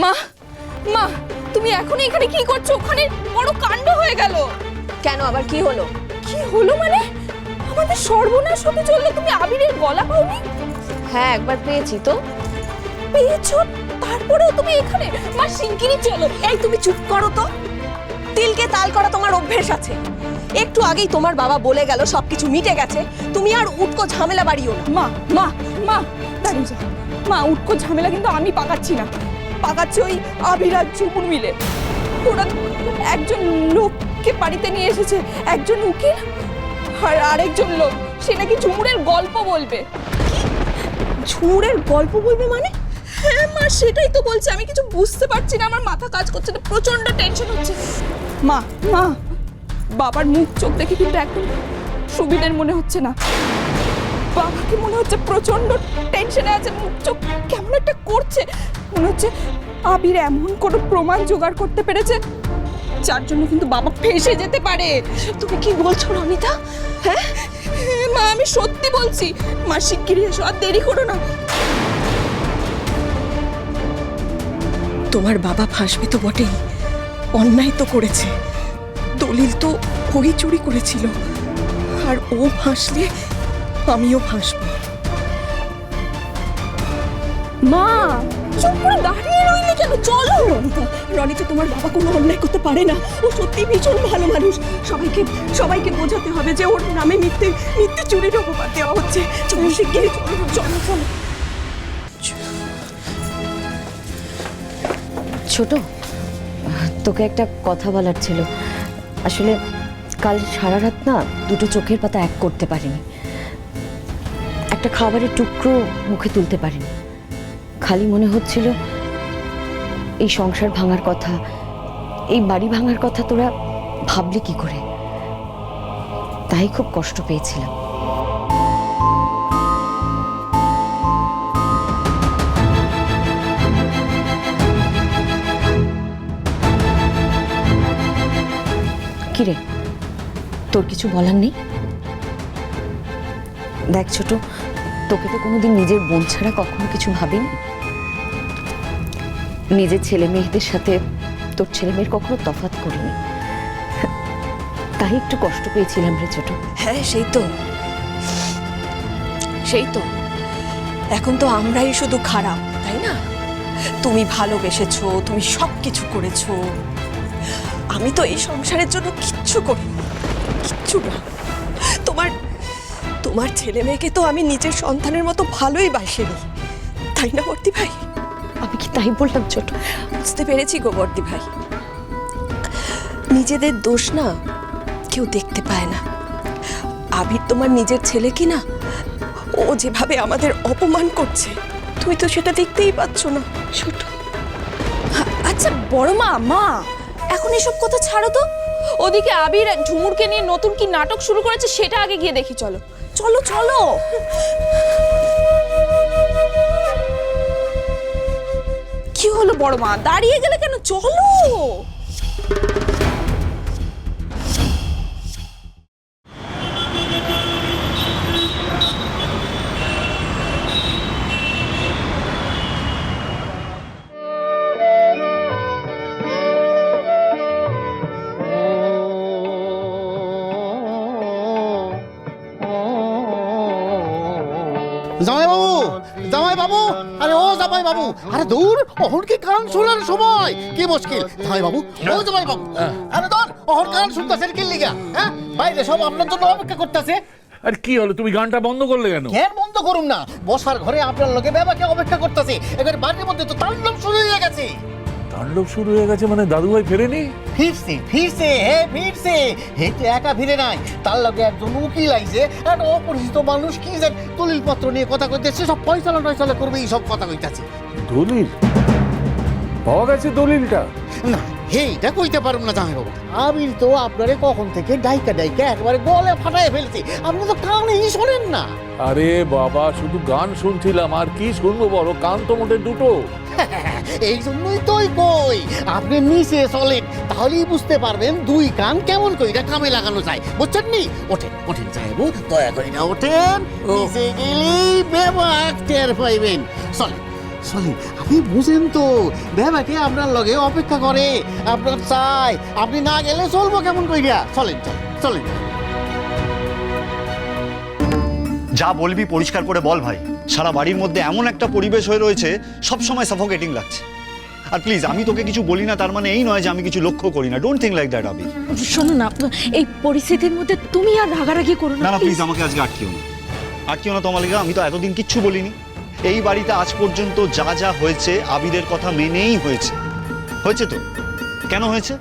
মা মা তুমি এখনই এখানে কি করছো? ওখানে বড় কাণ্ড হয়ে গেল। কেন আবার কি হলো? কি হলো মানে? আমাদের সর্বনাশ হতে চললো। তুমি আবিরের গলা পাওনি? হ্যাঁ একবার পেয়েছি তো। পেয়েছো? তারপরেও তুমি এখানে? মা শিগগিরই চলো। এই তুমি চুপ করো তো। তিলকে তাল করা তোমার অভ্যেস আছে। একটু আগেই তোমার বাবা বলে গেল সবকিছু মিটে গেছে, তুমি আর উটকো ঝামেলা বাড়িও না। মা মা মা দাঁড়িয়ে যাও। মা উটকো ঝামেলা কিন্তু আমি পাকাচ্ছি না, পাকাচ্ছে ওই আবির আর ঝুমুর মিলে। ওরা একজন লোককে বাড়িতে নিয়ে এসেছে, একজন উকিল আর আরেকজন লোক। সে নাকি ঝুমুরের গল্প বলবে। ঝুমুরের গল্প বলবে মানে? হ্যাঁ মা সেটাই তো বলছি। আমি কিছু বুঝতে পারছি না, আমার মাথা কাজ করছে না, প্রচন্ড টেনশন হচ্ছে। মা মা বাবার মুখ চোখ দেখে কিন্তু একদম সুবিধের মনে হচ্ছে না। বাবাকে মনে হচ্ছে প্রচন্ড টেনশনে আছে, মুখ চোখ কেমন একটা করছে। মনে হচ্ছে আবির এমন কোনো প্রমাণ জোগাড় করতে পেরেছে যার জন্য কিন্তু বাবা ফেঁসে যেতে পারে। তুমি কি বলছো রনিতা? হ্যাঁ মা আমি সত্যি বলছি। মা শিগগিরই এসো, আর দেরি করো না। তোমার বাবা ফাঁসবে তো বটেই, অন্যায় তো করেছে, দলিল তো ওই চুরি করেছিল, আর ও ফাঁসলে আমিও ফাঁসবো। মা চুপ করে দাঁড়িয়ে রইলে কেন? চলো। রনিতা তোমার বাবা কোনো অন্যায় করতে পারে না, ও সত্যি ভীষণ ভালো মানুষ। সবাইকে বোঝাতে হবে যে ওর নামে মিথ্যে চুরির অপবাদ দেওয়া হচ্ছে। চলো শিগগিরই চলো। ছোট, তোকে একটা কথা বলার ছিল। আসলে কাল সারা রাত না দুটো চোখের পাতা এক করতে পারিনি, একটা খাবারের টুকরো মুখে তুলতে পারিনি। খালি মনে হচ্ছিল এই সংসার ভাঙার কথা, এই বাড়ি ভাঙার কথা তোরা ভাবলি কি করে, তাই খুব কষ্ট পেয়েছিলাম। কিরে, তোর কিছু বলার নেই? দেখ ছোট, তোকে তো কোনোদিন নিজের বোন ছাড়া কখনো কিছু ভাবিনি। নিজের ছেলে মেয়েদের সাথে তোর ছেলে মেয়ের কখনো তফাৎ করিনি, তাই একটু কষ্ট পেয়েছিলাম রে ছোট। হ্যাঁ সেই তো এখন তো আমরাই শুধু খারাপ, তাই না? তুমি ভালোবেসেছো, তুমি সবকিছু করেছো, আমি তো এই সংসারের জন্য কিচ্ছু করিনি, কিচ্ছু না। তোমার ছেলে মেয়েকে তো আমি নিজের সন্তানের মতো ভালোই বাসিনি, তাই না বর্দি ভাই? আমি কি তাই বললাম ছোট? বুঝতে পেরেছি গো বর্দি ভাই, নিজেদের দোষ না কেউ দেখতে পায় না। আবির তোমার নিজের ছেলে কি না? ও যেভাবে আমাদের অপমান করছে, তুমি তো সেটা দেখতেই পাচ্ছ না ছোট। আচ্ছা বড় মা এখন এসব কথা ছাড়ো তো। ওদিকে আবির ঝুমুরকে নিয়ে নতুন কি নাটক শুরু করেছে সেটা আগে গিয়ে দেখি। চলো চলো চলো। কি হলো বড় মা, দাঁড়িয়ে গেলে কেন? চলো। জামাই বাবু, আরে ও জামাই বাবু, আরে দূর, অহন কি কান শোনার সময়? কি মুশকিল জামাই বাবু, ও জামাই বাবু, আরে দূর, অহন কান শুনতাছেন কি লিগা? হ্যাঁ বাইরে সব আপনার জন্য অপেক্ষা করতেছে। আর কি হলো, তুমি গানটা বন্ধ করলে কেন? কেন বন্ধ করুম না, বসার ঘরে আপনার লোকে বাবাকে অপেক্ষা করতেছে। এবার বাড়ির মধ্যে তো তাণ্ডব শুরু হয়ে গেছে। তাণ্ডব শুরু হয়ে গেছে মানে দাদুভাই ফেরেনি? ফিরছে হে তো একা ফিরে নাই, তার লগে একজন উকিল আইছে, একটা অপরিচিত মানুষ কি যে দলিল পত্র নিয়ে কথা কইতেছে, সব ফয়সালা করবে, এই সব কথা কইতাছে। দলিল পাওয়া গেছে? দলিলটা না এইটা কইতে পারুম না জামাই বাবু, আবির তো আপনারে কখন থেকে ডাইকা একবারে গলে ফাটায় ফেলছে, আপনি তো কানেই শোনেন না। আরে বাবা, শুধু গান শুনছিলাম, আর কি শুনবো বড়, কান তো মোটে দুটো। এই জন্যই তোই কই আপনি নিচে চলেন, তাহলেই বুঝতে পারবেন দুই কান কেমন কইরা কামে লাগানো যায়, বুঝছেন নি? ওঠেন যাইবো, দয়া করে না ওঠেন, নিচে গেলেই বেবাক টের পাইবেন। চলেন চলেন আপনি বুঝেন তো ব্যাপারটি আপনার লগে অপেক্ষা করে আপনার চাই আপনি না গেলে চলবো কেমন কইরা চলেন চলেন চলেন যা বলবি পরিষ্কার করে বল ভাই। সারা বাড়ির মধ্যে এমন একটা পরিবেশ হয়ে রয়েছে, সব সময় সাফোকেটিং লাগছে। আর প্লিজ, আমি তোকে কিছু বলি না তার মানে এই নয় যে আমি কিছু লক্ষ্য করি না। ডোন্ট থিঙ্ক লাইক দ্যাট আবির। শোনো না, এই পরিস্থিতির মধ্যে তুমি আর রাগারাগি করো না না প্লিজ, আমাকে আজকে আটকিও না, আটকিও না তোমার লিগা। আমি তো এতদিন কিচ্ছু বলিনি। এই বাড়িতে আজ পর্যন্ত যা যা হয়েছে আবিরের কথা মেনেই হয়েছে। হয়েছে তো? কেন হয়েছে?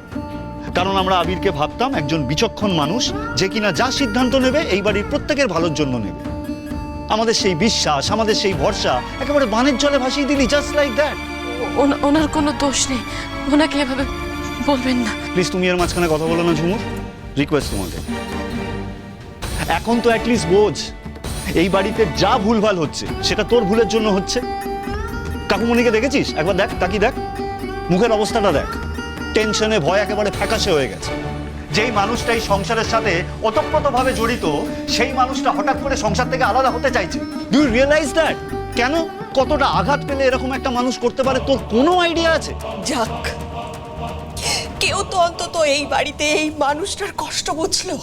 কারণ আমরা আবিরকে ভাবতাম একজন বিচক্ষণ মানুষ, যে কিনা যা সিদ্ধান্ত নেবে এই বাড়ির প্রত্যেকের ভালোর জন্য নেবে। আমাদের সেই বিশ্বাস, আমাদের সেই ভরসা একেবারে বানের জলে ভাসিয়ে দিলি, জাস্ট লাইক দ্যাট। ওনার কোনো দোষ নেই, ওনাকে এভাবে বলবেন না। প্লিজ তুমি এর মাঝখানে কথা বলো না ঝুমুর, রিকোয়েস্ট তোমাকে। এখন তো অ্যাটলিস্ট বোঝ, এই বাড়িতে যা ভুলভাল হচ্ছে সেটা তোর ভুলের জন্য হচ্ছে। কাকুমণিকে দেখেছিস? একবার দেখ, তাকিয়ে দেখ, মুখের অবস্থাটা দেখ। টেনশনে ভয় একেবারে ফ্যাকাশে হয়ে গেছে। যেই মানুষটা এই সংসারের সাথে ওতপ্রোতভাবে জড়িত, সেই মানুষটা হঠাৎ করে সংসার থেকে আলাদা হতে চাইছে। Do you realize that? কেন? কতটা আঘাত পেলে এরকম একটা মানুষ করতে পারে, তোর কোনো আইডিয়া আছে? যাক, কেউ তো অন্তত এই বাড়িতে এই মানুষটার কষ্ট বুঝলো।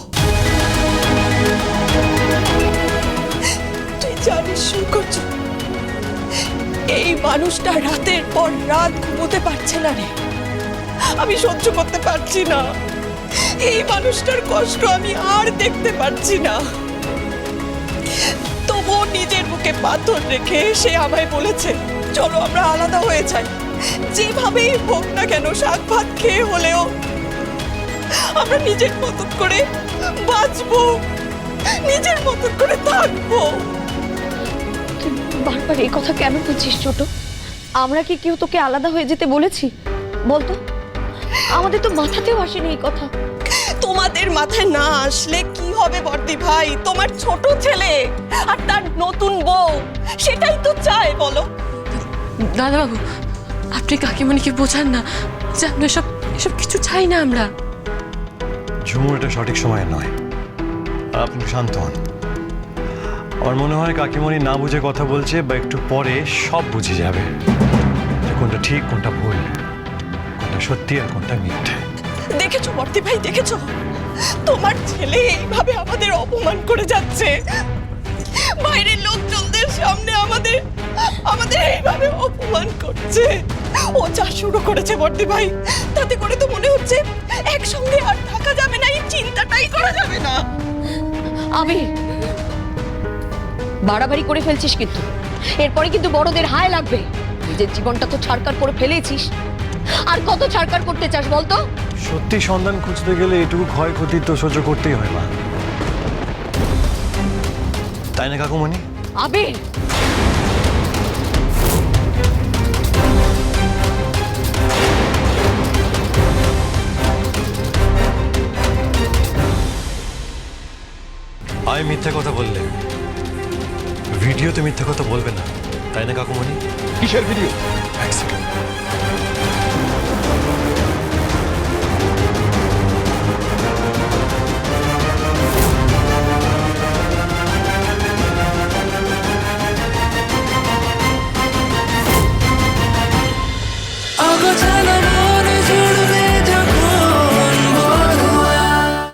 তুই জানিস সূর্য, এই মানুষটা রাতের পর রাত ঘুমোতে পারছে না রে। আমি সহ্য করতে পারছি না, এই মানুষটার কষ্ট আমি আর দেখতে পারছি না। তবুও নিজের বুকে পাথর রেখে সে আমায় বলেছে, চলো আমরা আলাদা হয়ে যাই, যেভাবেই হোক না কেন শাক ভাত খেয়ে হলেও আমরা নিজের মতন করে বাঁচবো, নিজের মতন করে থাকবো। তুই বারবার এই কথা কেন বলছিস ছোট? আমরা কি কেউ তোকে আলাদা হয়ে যেতে বলেছি? বলতো, আমাদের তো মাথাতেও আসেনি এই কথা। তোমাদের মাথায় না আসলে কি হবে বর্দি ভাই? তোমার ছোট ছেলে আর তার নতুন বউ সেটাই তো চায়, বলো। দাদাবাবু, আপনি কাকিমণিকে বোঝান না যে আমরা এসব কিছু চাই না আমরা। ঝুমুর, এটা সঠিক সময় নয়, আপনি শান্ত হন। আমার মনে হয় কাকিমণি না বুঝে কথা বলছে, বা একটু পরে সব বুঝে যাবে যে কোনটা ঠিক কোনটা ভুল, কোনটা সত্যি আর কোনটা মিথ্যে। দেখেছো বর্দি ভাই, দেখেছো তোমার ছেলে এইভাবে আমাদের অপমান করে যাচ্ছে, বাইরের লোকজনদের সামনে আমাদের এইভাবে অপমান করছে। ও যা শুরু করেছে বর্দি ভাই, তাতে করে তো মনে হচ্ছে একসঙ্গে আর থাকা যাবে না, এই চিন্তাটাই করা যাবে না। আবির, বাড়াবাড়ি করে ফেলছিস কিন্তু। এরপরে কিন্তু বড়দের হায় লাগবে। নিজের জীবনটা তো ছাড়কার করে ফেলেছিস, আর কত ছাড়কার করতে চাস বলতো? সত্যি সন্ধান খুঁজতে গেলে এটুকু ক্ষয়ক্ষতি তো সহ্য করতেই হয় মা, তাই না কাকুমণি? আবির, আমি মিথ্যা কথা বললে ভিডিওতে মিথ্যা কথা বলবে না, তাই না কাকুমণি? কিসের ভিডিও? এক সেকেন্ড।